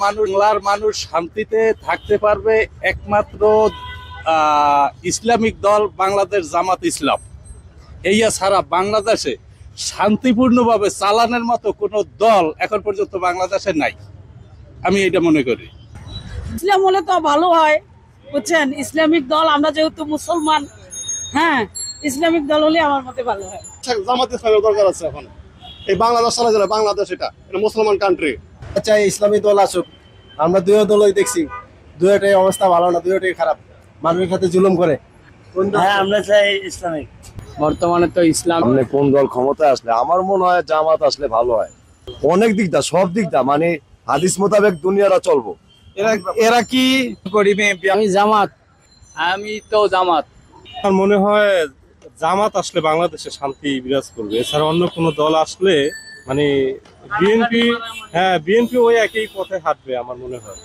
বাংলার মানুষ শান্তিতে থাকতে পারবে একমাত্র ইসলামিক দল বাংলাদেশ জামাত ইসলাম। এইয়া ছাড়া বাংলাদেশে শান্তিপূর্ণভাবে চালানোর মতো কোনো দল এখন পর্যন্ত বাংলাদেশে নাই, আমি এটা মনে করি। ইসলাম হলে তো ভালো হয়, বুঝছেন? ইসলামিক দল, আমরা যেহেতু মুসলমান, হ্যাঁ, ইসলামিক দল হলে আমার মতে ভালো হয়। জামাত ইসলামের দরকার আছে এখন। এই বাংলাদেশ চালা যাবে, বাংলাদেশ এটা মুসলমান কান্ট্রি। চাই ইসলামী দল আসুক। আমরা দুই দলই দেখছি, দুইটাই অবস্থা ভালো না, দুইটাই খারাপ, মানুষের সাথে জুলুম করে। হ্যাঁ, আমরা চাই ইসলামিক। বর্তমানে তো ইসলাম। সামনে কোন দল ক্ষমতায় আসলে আমার মনে হয় জামাত আসলে ভালো হয়, অনেক দিক দা, সব দিক দা, মানে হাদিস মোতাবেক দুনিয়ারা চলবো। এরা কি করিবে? আমি জামাত, আমি তো জামাত। আমার মনে হয় জামাত আসলে বাংলাদেশে শান্তি বিরাজ করবে, এছাড়া অন্য কোনো দল আসলে মানে বিএনপি, হ্যাঁ বিএনপি ওই একই পথে হাঁটবে আমার মনে হয়।